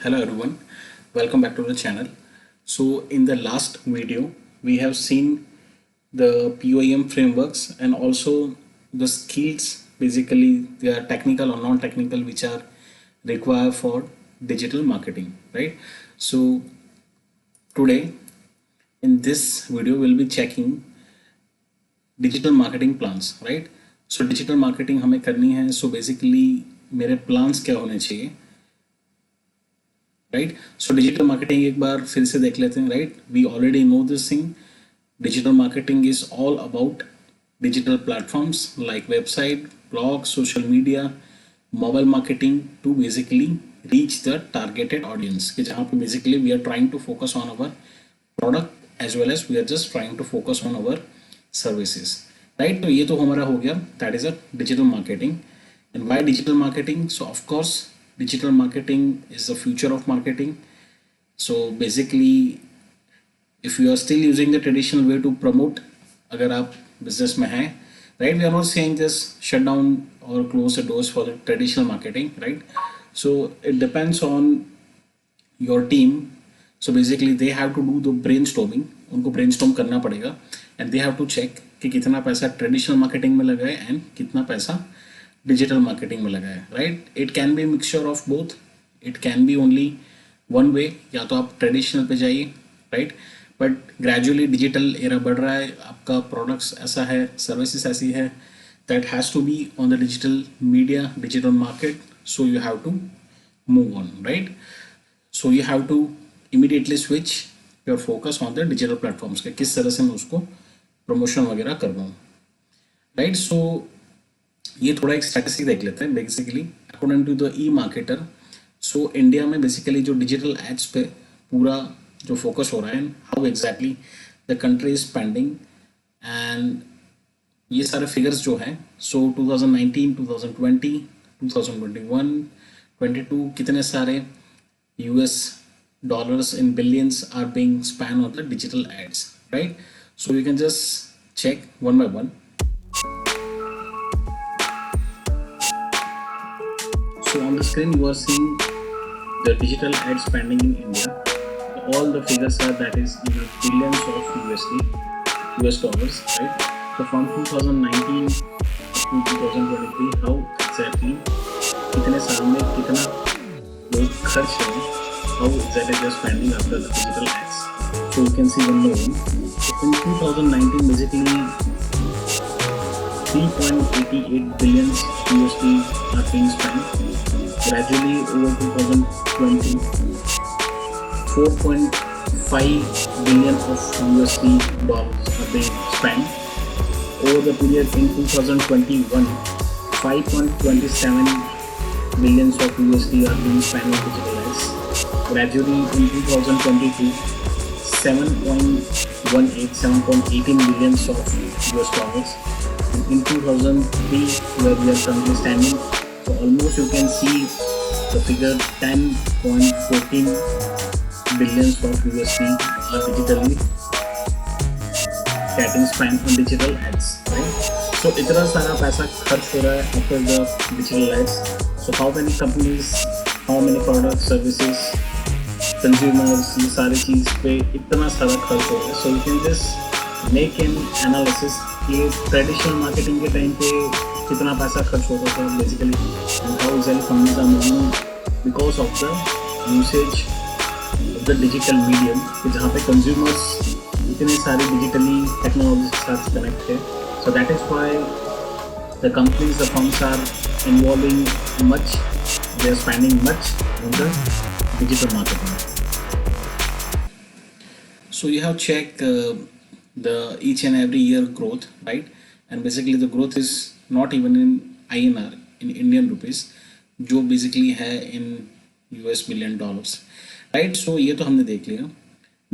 Hello everyone, welcome back to the channel. So in the last video, we have seen the POEM frameworks and also the skills, basically they are technical or non-technical, which are required for digital marketing, right? So today in this video, we'll be checking digital marketing plans, right? So digital marketing हमें करनी है, so basically मेरे plans क्या होने चाहिए, right? So digital marketing एक बार फिर से देख लेते हैं, right? We already know this thing. Digital marketing is all about digital platforms like website, blog, social media, mobile marketing to basically reach the targeted audience, कि जहाँ पे basically we are trying to focus on our product as well as we are just trying to focus on our services, right? तो ये तो हमारा हो गया, that is a digital marketing. And why digital marketing? So of course digital marketing is the future of marketing. So basically if you are still using the traditional way to promote, अगर आप business में हैं, right, we are not saying just shut down or close the doors for the traditional marketing, right? So it depends on your team. So basically they have to do the brainstorming, उनको brainstorm करना पड़ेगा and they have to check कि कितना पैसा traditional marketing में लगा है and कितना पैसा डिजिटल मार्केटिंग में लगा है, right? It can be mixture of both, it can be only one way, या तो आप ट्रेडिशनल पे जाइए, right? But gradually digital era बढ़ रहा है, आपका प्रोडक्ट्स ऐसा है, सर्विसेज ऐसी है, that has to be on the digital media, digital market. So you have to move on, right? So you have to immediately switch your focus on the digital platforms के, किस तरह से मैं उसको प्रमोशन वगैरह कर रहा हूँ, राइट? सो ये थोड़ा एक स्टैटिस्टिक देख लेते हैं. Basically according to the e marketer, so India में बेसिकली जो डिजिटल एड्स पे पूरा जो फोकस हो रहा है, how exactly the country is spending, and ये सारे फिगर्स जो हैं, सो 2019, 2020, 2021, 22 कितने सारे US dollars in billions are being spend on the digital ads, right? So you can just check one by one. So on the screen you are seeing the digital ad spending in India. All the figures are, that is in billions of US dollars, right? So from 2019 to 2023, how exactly कितने साल में कितना लोग खर्च हैं, how exactly they are spending after the digital ads. So you can see one by one. So in 2019 basically 3.88 billion USD are being spent. Gradually over 2020, 4.5 billion of USD dollars are being spent. Over the period in 2021, 5.27 billions of USD are being spent on digital ads. Gradually in 2022, 7.18 billions of US dollars. In 2003, where we are currently standing, so almost you can see the figure 10.14 billions of USD are digitally getting spent on digital ads, right? So इतना सारा पैसा खर्च हो रहा है after the digital ads. So how many companies, how many products, services, consumers, ये सारी चीज़ पे इतना सारा खर्च हो रहा है. So you can just make an analysis कि ट्रेडिशनल मार्केटिंग के टाइम पे कितना पैसा खर्च होता था basically, and how exactly companies are moving because of the usage of the digital medium, कि जहाँ पे कंज्यूमर्स इतने सारे डिजिटली टेक्नोलॉजी के साथ कनेक्ट है. So that is why the companies, the firms are involving much, they are spending much on the digital marketing. So you have checked the each and every year growth, right? And basically the growth is not even in INR, in Indian rupees, जो basically है in US million dollars, right? So ये तो हमने देख लिया.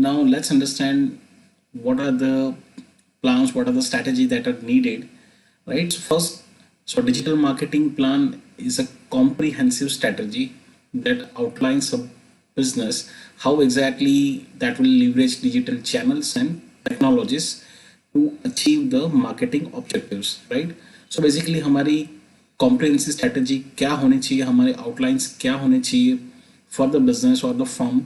Now let's understand what are the plans, what are the strategy that are needed, right? So first, so digital marketing plan is a comprehensive strategy that outlines a business, how exactly that will leverage digital channels and technologies to achieve the marketing objectives, right? So basically हमारी comprehensive strategy क्या होनी चाहिए, हमारे outlines क्या होने चाहिए for the business or the firm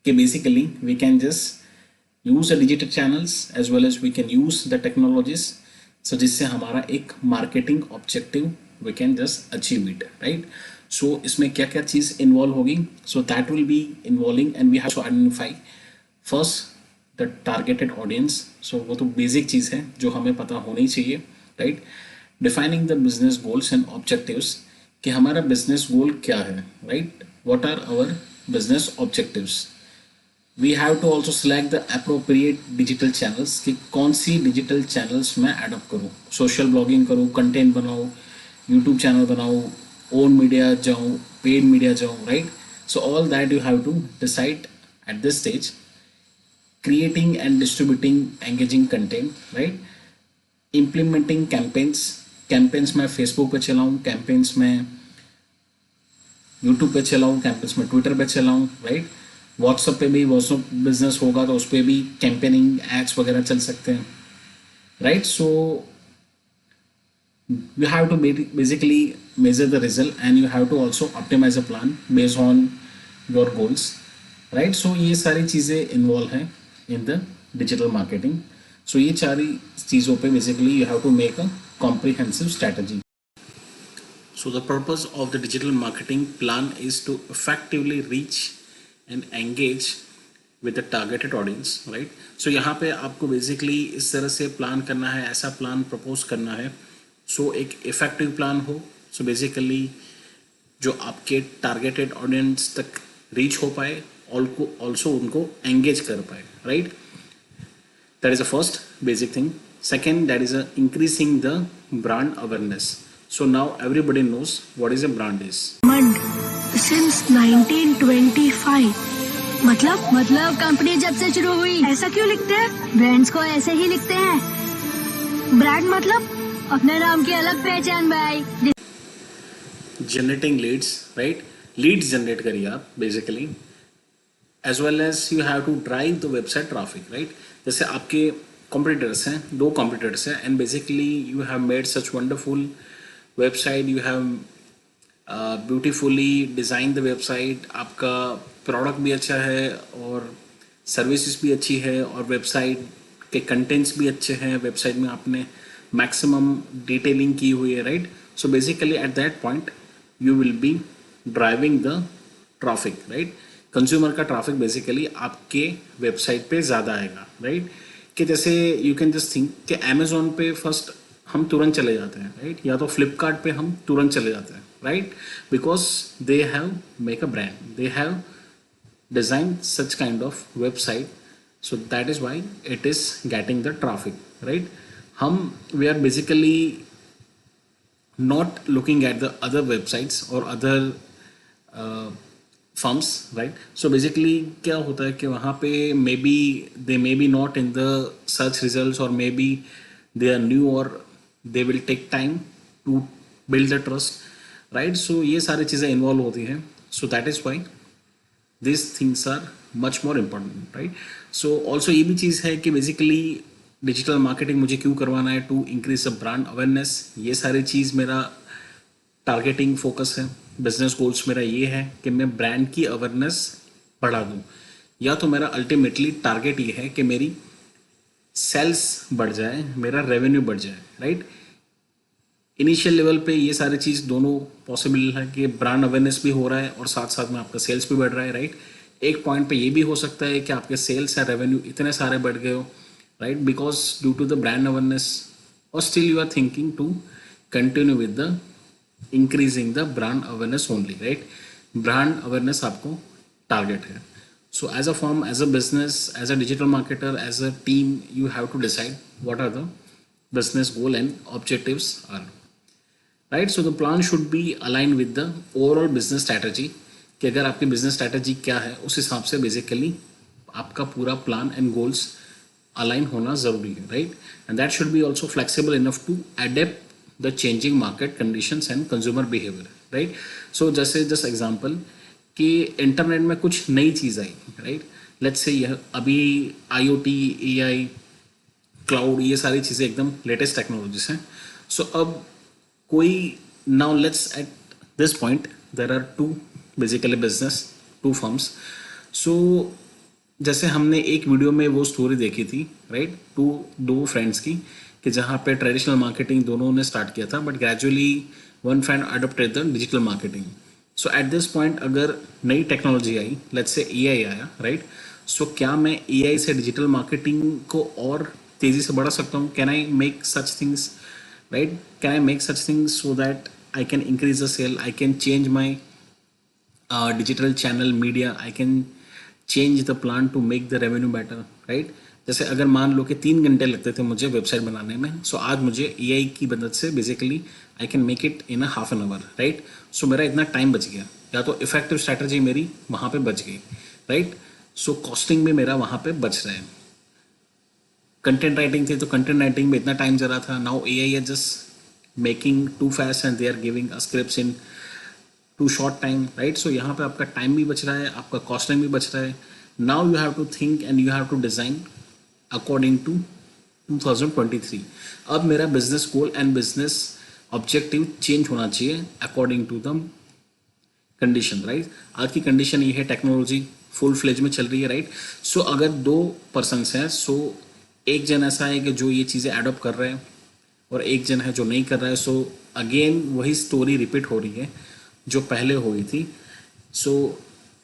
कि basically we can just use the digital channels as well as we can use the technologies, so जिससे हमारा एक marketing objective we can just achieve it, right? So इसमें क्या क्या चीज़ involve होगी, so that will be involving and we have to identify first the targeted audience. So वो तो basic चीज़ है जो हमें पता होनी चाहिए, right? Defining the business goals and objectives कि हमारा business goal क्या है, right? What are our business objectives? We have to also select the appropriate digital channels कि कौन सी digital channels मैं adopt करूँ, social blogging करूँ, content बनाऊँ, YouTube channel बनाऊँ, own media जाऊँ, paid media जाऊँ, right? So all that you have to decide at this stage. Creating and distributing engaging content, right? Implementing campaigns मैं Facebook पे चलाऊँ, campaigns मैं YouTube पे चलाऊँ, campaigns मैं Twitter पे चलाऊँ, right? व्हाट्सएप पे भी व्हाट्सएप बिजनेस होगा तो उस पर भी कैंपेनिंग एड्स वगैरह चल सकते हैं, right? So you have to basically measure the result and you have to also optimise a plan based on your goals, right? So ये सारी चीज़ें इन्वॉल्व हैं in the digital marketing. So ये सारी चीज़ों पे basically you have to make a comprehensive strategy. So the purpose of the digital marketing plan is to effectively reach and engage with the targeted audience, right? So यहाँ पे आपको basically इस तरह से प्लान करना है, ऐसा प्लान प्रपोज करना है so एक इफेक्टिव प्लान हो, so basically जो आपके टारगेटेड ऑडियंस तक रीच हो पाए और ऑल्सो उनको एंगेज कर पाए, right? That is the first basic thing. Second, that is increasing the brand awareness. So now everybody knows what is a brand is. Since 1925. मतलब कंपनी जब से शुरू हुई. ऐसा क्यों लिखते हैं? ब्रांड्स को ऐसे ही लिखते हैं. ब्रांड मतलब अपने नाम की अलग पहचान भाई. Generating leads, right? Leads generate करिए आप basically, as well as you have to drive the website traffic, right? जैसे आपके competitors हैं, 2 competitors हैं, and basically you have made such wonderful website, you have beautifully design the website, आपका product भी अच्छा है और सर्विसेज भी अच्छी है और वेबसाइट के कंटेंट्स भी अच्छे हैं, वेबसाइट में आपने मैक्सिमम डिटेलिंग की हुई है, right? So basically at that point you will B driving the traffic, right? Consumer का ट्रैफिक बेसिकली आपके वेबसाइट पे ज़्यादा आएगा, राइट? कि जैसे यू कैन जस्ट थिंक कि अमेजोन पे फर्स्ट हम तुरंत चले जाते हैं, राइट? या तो फ्लिपकार्ट पे हम तुरंत चले जाते हैं, right? Because they have make a brand, they have designed such kind of website, so that is why it is getting the traffic, right? We are basically not looking at the other websites or other firms, right? So basically क्या होता है कि वहाँ पे maybe they may be not in the search results or maybe they are new or they will take time to build the trust, right? So ये सारी चीज़ें involve होती हैं, so that is why this things are much more important, right? So also ये भी चीज़ है कि basically digital marketing मुझे क्यों करवाना है, to increase the brand awareness. ये सारी चीज़ मेरा टारगेटिंग फोकस है. बिजनेस गोल्स मेरा ये है कि मैं ब्रांड की अवेयरनेस बढ़ा दूँ, या तो मेरा अल्टीमेटली टारगेट ये है कि मेरी सेल्स बढ़ जाए, मेरा रेवेन्यू बढ़ जाए, राइट? इनिशियल लेवल पे ये सारी चीज़ दोनों पॉसिबल है कि ब्रांड अवेयरनेस भी हो रहा है और साथ साथ में आपका सेल्स भी बढ़ रहा है, राइट? एक पॉइंट पे ये भी हो सकता है कि आपके सेल्स या रेवेन्यू इतने सारे बढ़ गए हो, right? Because due to the brand awareness, और still you are thinking to continue with the increasing the brand awareness only, right? Brand awareness आपको टारगेट है. So as a form, as a business, as a digital marketer, as a team, you have to decide what are the business goal and objectives are, right? So the plan should be aligned with the overall business strategy कि अगर आपकी business strategy क्या है उस हिसाब से basically आपका पूरा plan and goals align होना ज़रूरी है, right? And that should be also flexible enough to adapt the changing market conditions and consumer behavior, right? So जैसे just example कि इंटरनेट में कुछ नई चीज़ आई, right? Let's say यह अभी IoT, AI, क्लाउड, ये सारी चीज़ें एकदम लेटेस्ट टेक्नोलॉजीज हैं. सो अब कोई now let's at this point there are 2 basically business, two firms. सो जैसे हमने एक वीडियो में वो स्टोरी देखी थी, राइट, दो फ्रेंड्स की, कि जहाँ पे ट्रेडिशनल मार्केटिंग दोनों ने स्टार्ट किया था, but gradually one friend adopted the digital marketing. So eight this point अगर नई technology I, let's say AI आया, राइट, सो क्या मैं एआई से डिजिटल मार्केटिंग को और तेज़ी से बढ़ा सकता हूँ? Can I make such things, right? Can I make such things so that I can increase the sale? I can change my digital channel media. I can change the plan to make the revenue better, right? जैसे अगर मान लो कि 3 घंटे लगते थे मुझे website बनाने में, सो आज मुझे एआई की मदद से basically I can make it in half an hour, right. So मेरा इतना टाइम बच गया, या तो इफेक्टिव स्ट्रैटेजी मेरी वहाँ पे बच गई, राइट. सो कॉस्टिंग भी मेरा वहाँ पे बच रहा है. कंटेंट राइटिंग थी तो कंटेंट राइटिंग में इतना टाइम जा रहा था. Now AI is just making too fast and they are giving a scripts in too short time, right. So यहाँ पे आपका टाइम भी बच रहा है, आपका कॉस्टिंग भी बच रहा है. Now you have to think and you have to design according to 2023. अब मेरा business goal and business objective change होना चाहिए according to the condition, right. आज की कंडीशन ये है, टेक्नोलॉजी फुल फ्लेज में चल रही है, राइट. सो अगर 2 पर्सन्स हैं, सो एक जन ऐसा है कि जो ये चीज़ें एडॉप्ट कर रहे हैं और एक जन है जो नहीं कर रहा है. सो अगेन वही स्टोरी रिपीट हो रही है जो पहले हुई थी. So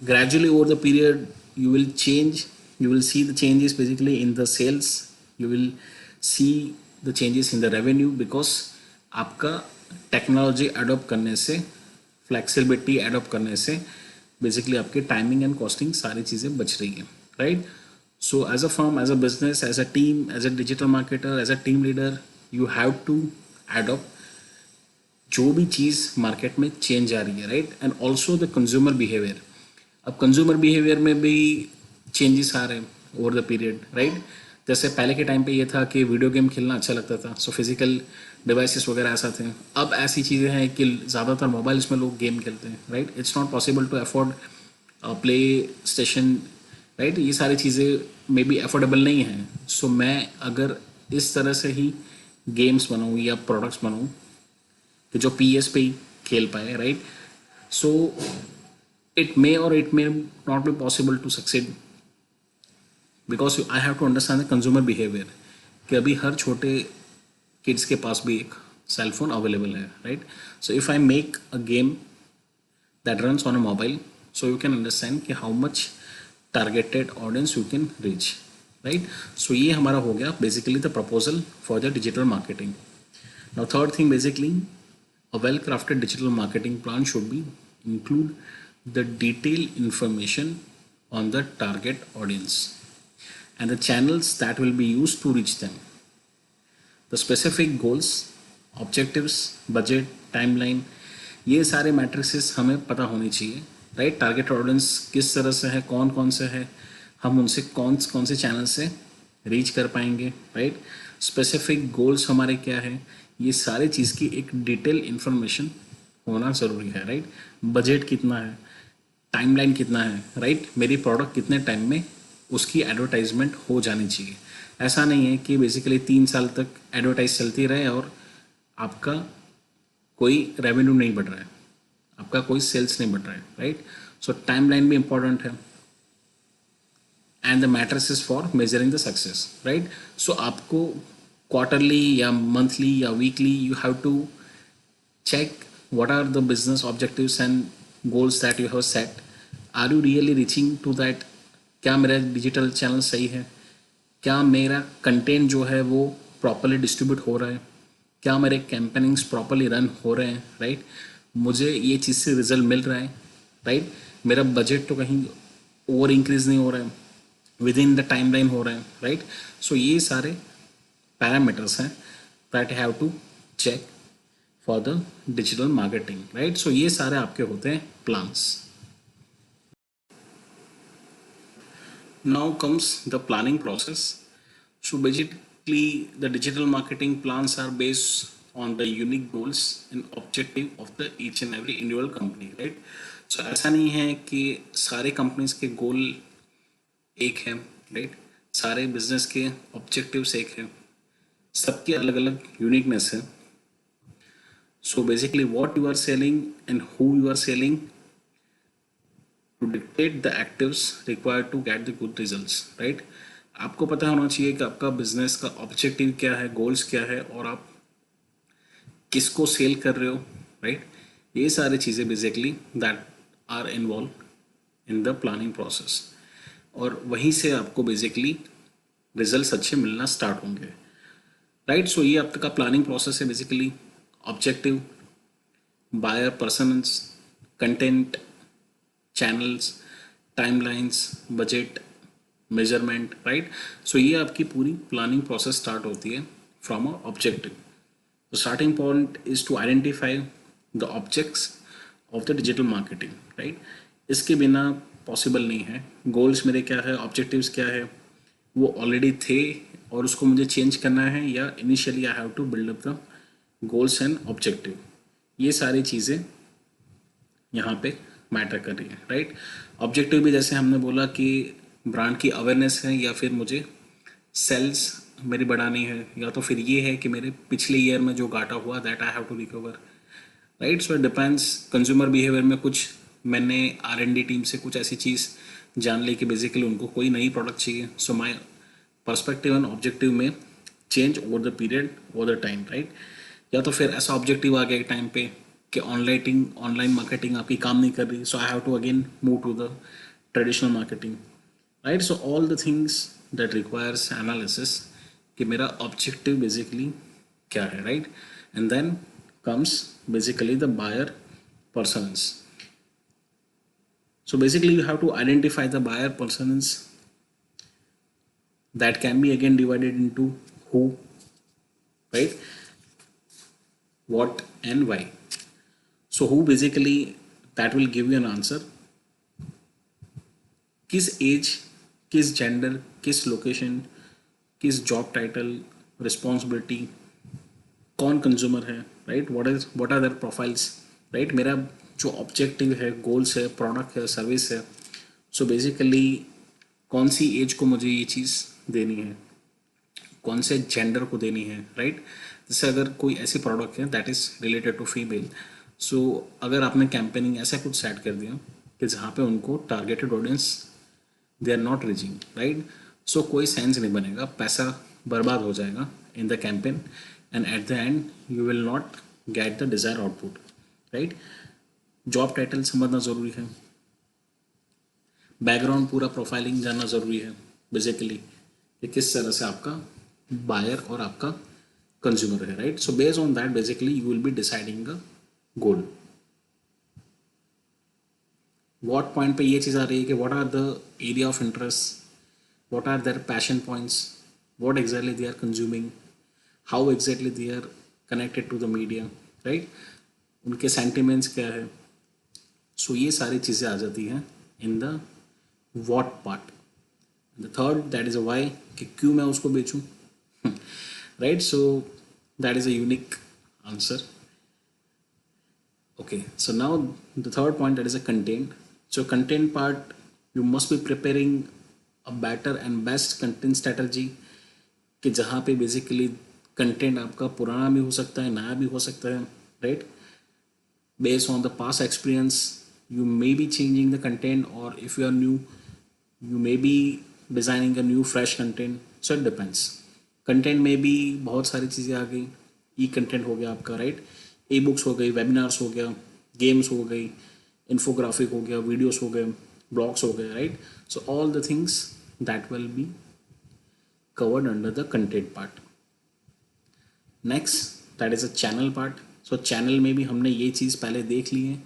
gradually over the period you will change, you will see the changes basically in the sales, you will see the changes in the revenue, because आपका टेक्नोलॉजी अडोप्ट करने से, फ्लेक्सिबिलिटी अडोप्ट करने से बेसिकली आपकी timing and costing सारी चीज़ें बच रही हैं, right. So as a firm, as a business, as a team, as a digital marketer, as a team leader, you have to adopt जो भी चीज़ मार्केट में चेंज आ रही है, right. And also the consumer behaviour. अब consumer behaviour में भी चेंजेस आ रहे हैं ओवर द पीरियड, राइट. जैसे पहले के टाइम पे ये था कि वीडियो गेम खेलना अच्छा लगता था, सो फिजिकल डिवाइसेस वगैरह ऐसा थे. अब ऐसी चीज़ें हैं कि ज़्यादातर मोबाइल्स में लोग गेम खेलते हैं, right. It's not possible to afford PlayStation, right. ये सारी चीज़ें मे बी अफोर्डेबल नहीं हैं. सो मैं अगर इस तरह से ही गेम्स बनाऊँ या प्रोडक्ट्स बनाऊँ कि जो PS पे ही खेल पाए, right. So it may or it may not be possible to succeed, because I have to understand the consumer behavior कि अभी हर छोटे किड्स के पास भी एक सेल फोन अवेलेबल है, right. So if I make a game that runs on a mobile, so you can understand कि how much targeted audience you can reach, right. So ये हमारा हो गया basically the proposal for the digital marketing. Now third thing, basically a well crafted digital marketing plan should be include the detailed information on the target audience and the channels that will be used to reach them, the specific goals, objectives, budget, timeline. ये सारे matrices हमें पता होनी चाहिए, right. Target audience किस तरह से है, कौन कौन से है, हम उनसे कौन कौन से चैनल से रीच कर पाएंगे, राइट. स्पेसिफिक गोल्स हमारे क्या है, ये सारी चीज़ की एक डिटेल इन्फॉर्मेशन होना ज़रूरी है, राइट. बजट कितना है, टाइमलाइन कितना है, राइट. मेरी प्रोडक्ट कितने टाइम में उसकी एडवर्टाइजमेंट हो जानी चाहिए. ऐसा नहीं है कि बेसिकली 3 साल तक एडवर्टाइज चलती रहे और आपका कोई रेवेन्यू नहीं बढ़ रहा है, आपका कोई सेल्स नहीं बढ़ रहा है, राइट. सो टाइमलाइन भी इंपॉर्टेंट है and the matrices for measuring the success, right. So आपको क्वार्टरली या मंथली या weekly you have to check what are the business objectives and goals that you have set. Are you really reaching to that? क्या मेरा digital channel सही है, क्या मेरा content जो है वो प्रॉपरली डिस्ट्रीब्यूट हो रहा है, क्या मेरे कैंपेनिंग्स प्रॉपरली रन हो रहे हैं, राइट. मुझे ये चीज़ से रिजल्ट मिल रहा है, राइट. मेरा बजट तो कहीं ओवर इंक्रीज नहीं हो रहा है, within the timeline हो रहा है, राइट. सो ये सारे पैरामीटर्स हैं that have to check for the digital marketing, right. So ये सारे आपके होते हैं plans. Now comes the planning process. So basically the digital marketing plans are based on the unique goals and objective of the each and every individual company, right. So ऐसा नहीं है कि सारे कंपनीज के गोल एक है, राइट. सारे business के ऑब्जेक्टिव्स एक है, सबके अलग अलग यूनिकनेस है. So basically what you are selling and who you are selling to dictate the actives required to get the good results, right. आपको पता होना चाहिए कि आपका बिजनेस का ऑब्जेक्टिव क्या है, गोल्स क्या है, और आप किसको सेल कर रहे हो, राइट। ये सारी चीज़ें basically that are involve in the planning process, और वहीं से आपको बेसिकली रिजल्ट्स अच्छे मिलना स्टार्ट होंगे, राइट। सो ये आपका प्लानिंग प्रोसेस है basically. Objective, buyer persons, content, channels, timelines, budget, measurement, right. So ये आपकी पूरी प्लानिंग प्रोसेस स्टार्ट होती है from a objective. The starting point is to identify the objects of the digital marketing, right? इसके बिना possible नहीं है। Goals मेरे क्या है, ऑब्जेक्टिव्स क्या है, वो ऑलरेडी थे और उसको मुझे चेंज करना है, या initially I have to build up the goals and objective. ये सारी चीज़ें यहाँ पे मैटर कर रही है, राइट। ऑब्जेक्टिव भी जैसे हमने बोला कि ब्रांड की अवेयरनेस है, या फिर मुझे सेल्स मेरी बढ़ानी है, या तो फिर ये है कि मेरे पिछले ईयर में जो घाटा हुआ that I have to recover, right. So it depends. Consumer behaviour में कुछ मैंने R&D टीम से कुछ ऐसी चीज़ जान ली कि बेसिकली उनको कोई नई प्रोडक्ट चाहिए। सो माई पर्सपेक्टिव एंड ऑब्जेक्टिव में change over the period, over the time, right. या तो फिर ऐसा ऑब्जेक्टिव आ गया एक टाइम पे कि ऑनलाइन मार्केटिंग आपकी काम नहीं कर रही, so I have to again move to the traditional marketing, right. So all the things that requires analysis कि मेरा ऑब्जेक्टिव बेसिकली क्या है, right. And then comes basically the buyer persons. So basically you have to identify the buyer personas that can be again divided into who, right, what and why. So who basically that will give you an answer, किस age, किस gender, किस location, किस job title, responsibility, कौन consumer है, right, what are their profiles, right. मेरा जो objective है, goals है, प्रोडक्ट है, सर्विस है, सो बेसिकली कौन सी एज को मुझे ये चीज़ देनी है, कौन से जेंडर को देनी है, राइट। जैसे अगर कोई ऐसी प्रोडक्ट है that is related to female, so अगर आपने कैंपेनिंग ऐसा कुछ सेट कर दिया कि जहाँ पे उनको targeted audience they are not reaching, right. So कोई सेंस नहीं बनेगा, पैसा बर्बाद हो जाएगा in the campaign, and at the end you will not get the desire output, right. Job title समझना ज़रूरी है, बैकग्राउंड पूरा प्रोफाइलिंग जानना ज़रूरी है बेसिकली कि किस तरह से आपका बायर और आपका कंज्यूमर है, right. So based on that basically you will be deciding the goal. What point पे ये चीज़ आ रही है कि what are the area of interest, what are their passion points, what exactly they are consuming, how exactly they are connected to the media, right, उनके sentiments क्या है। सो ये सारी चीज़ें आ जाती हैं in the what part. The third that is a Y, कि क्यों मैं उसको बेचूं, right. So that is a unique answer. Okay, so now the third point that is a content. So content part, you must be preparing a better and best content strategy, कि जहाँ पे basically content आपका पुराना भी हो सकता है, नया भी हो सकता है, right. Based on the past experience you may be changing the content, or if you are new you may be designing a new fresh content, so it depends. Content में भी बहुत सारी चीज़ें आ गई, ई कंटेंट हो गया आपका, राइट, ई बुक्स हो गई, वेबिनार्स हो गया, गेम्स हो गई, इन्फोग्राफिक हो गया, वीडियोस हो गए, ब्लॉग्स हो गए, right. So all the things that will B covered under the content part. Next that is a channel part. So channel में भी हमने ये चीज़ पहले देख ली है,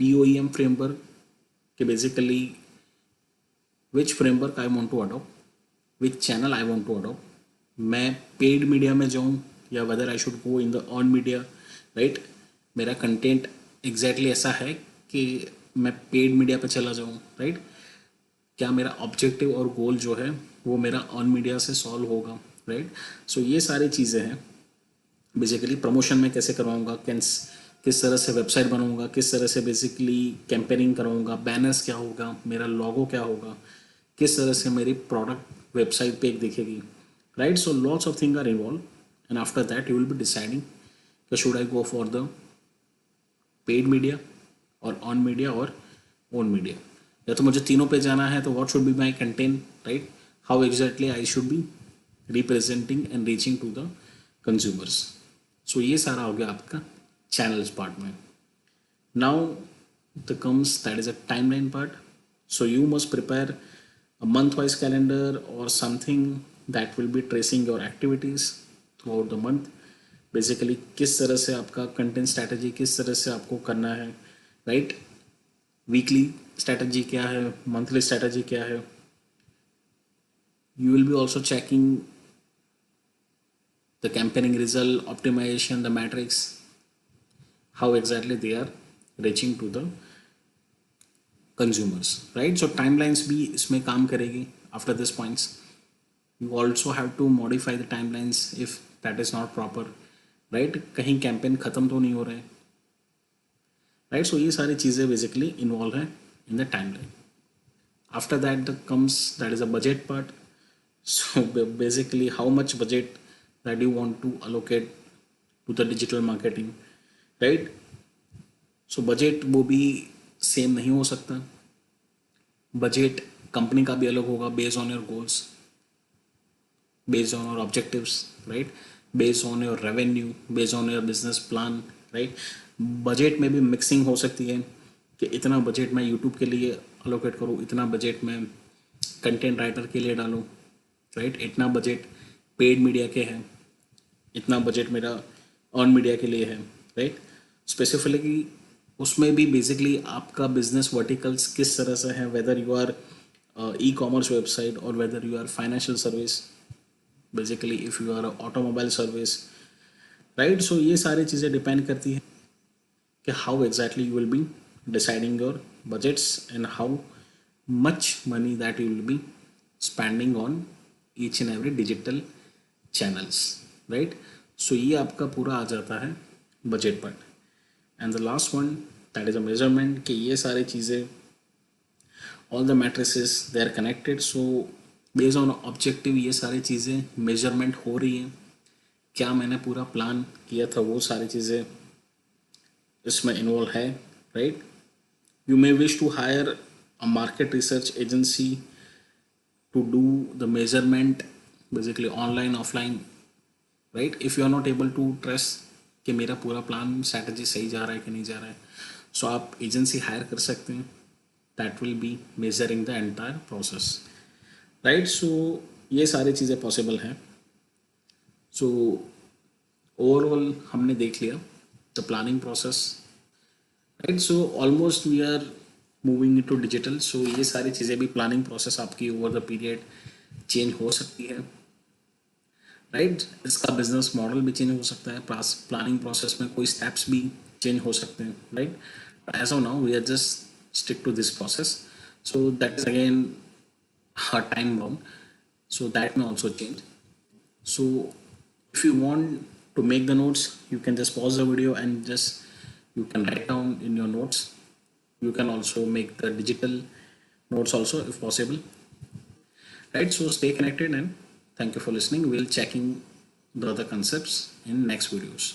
POEM फ्रेमवर्क, कि basically which framework I want to adopt, which channel I want to adopt, मैं पेड मीडिया में जाऊँ या whether I should go in the on media, right. मेरा कंटेंट एग्जैक्टली ऐसा है कि मैं पेड मीडिया पे चला जाऊँ, राइट। क्या मेरा ऑब्जेक्टिव और गोल जो है वो मेरा ऑन मीडिया से सॉल्व होगा, राइट। सो ये सारी चीज़ें हैं बेसिकली। प्रमोशन में कैसे करवाऊँगा, किस तरह से वेबसाइट बनाऊँगा, किस तरह से बेसिकली कैंपेनिंग कराऊँगा, बैनर्स क्या होगा, मेरा लोगो क्या होगा, किस तरह से मेरी प्रोडक्ट वेबसाइट पे एक दिखेगी, right. So lots of thing are involve, and after that you will be deciding कि should I go for the paid media और ऑन मीडिया और ओन मीडिया। या तो मुझे तीनों पे जाना है, तो what should be my content, right, how exactly I should be representing and reaching to the consumers. So ये सारा हो गया आपका चैनल्स पार्ट में. Now the comes that is a timeline part. So you must prepare a month-wise calendar or something that will be tracing your activities throughout the month. Basically किस तरह से आपका कंटेंट स्ट्रैटेजी किस तरह से आपको करना है, राइट, वीकली स्ट्रैटेजी क्या है, मंथली स्ट्रैटेजी क्या है. You will be also checking the campaigning result, optimization, the matrix, how exactly they are reaching to the consumers, right? So timelines भी इसमें काम करेगी. After this points you also have to modify the timelines if that is not proper, right? कहीं campaign ख़त्म तो नहीं हो रहे, right? So ये सारी चीज़ें basically involve है in the timeline. After that comes that is a budget part. So basically how much budget that you want to allocate to the digital marketing, right? So budget वो भी same नहीं हो सकता. Budget company का भी अलग होगा based on your goals, based on your objectives, right, based on your revenue, based on your business plan, right. Budget में भी मिक्सिंग हो सकती है कि इतना बजट मैं यूट्यूब के लिए अलोकेट करूँ, इतना बजट मैं कंटेंट राइटर के लिए डालूँ, राइट, इतना बजट पेड मीडिया के हैं, इतना बजट मेरा अर्न मीडिया के लिए है, राइट. स्पेसिफिकली उसमें भी बेसिकली आपका बिजनेस वर्टिकल्स किस तरह से है, whether you are e commerce website और whether you are financial service, basically if you are automobile service, right. So ये सारी चीज़ें डिपेंड करती हैं कि how exactly you will be deciding your budgets and how much money that you will be spending on each and every digital channels, right. So ये आपका पूरा आ जाता है budget part. And the last one that is a measurement कि ये सारी चीज़ें all the matrices they are connected. So based on objective ये सारी चीज़ें मेजरमेंट हो रही हैं, क्या मैंने पूरा प्लान किया था वो सारी चीज़ें इसमें इन्वॉल्व है, right. You may wish to hire a market research agency to do the measurement basically online offline, right. If you are not able to trust कि मेरा पूरा प्लान स्ट्रैटेजी सही जा रहा है कि नहीं जा रहा है, सो आप एजेंसी हायर कर सकते हैं that will be measuring the entire process, right. So ये सारी चीज़ें पॉसिबल हैं. सो ओवरऑल हमने देख लिया the planning process, right. So almost we are moving into digital. So ये सारी चीज़ें भी प्लानिंग प्रोसेस आपकी ओवर द पीरियड चेंज हो सकती है, राइट. इसका बिजनेस मॉडल भी चेंज हो सकता है, प्लानिंग प्रोसेस में कोई स्टेप्स भी चेंज हो सकते हैं, right. As of now we are just stick to this process. So that is again time bound, so that में also change. So if you want to make the notes you can just pause the video and you can write down in your notes. You can also make the digital notes also if possible, right? So stay connected and thank you for listening. We'll checking the other concepts in next videos.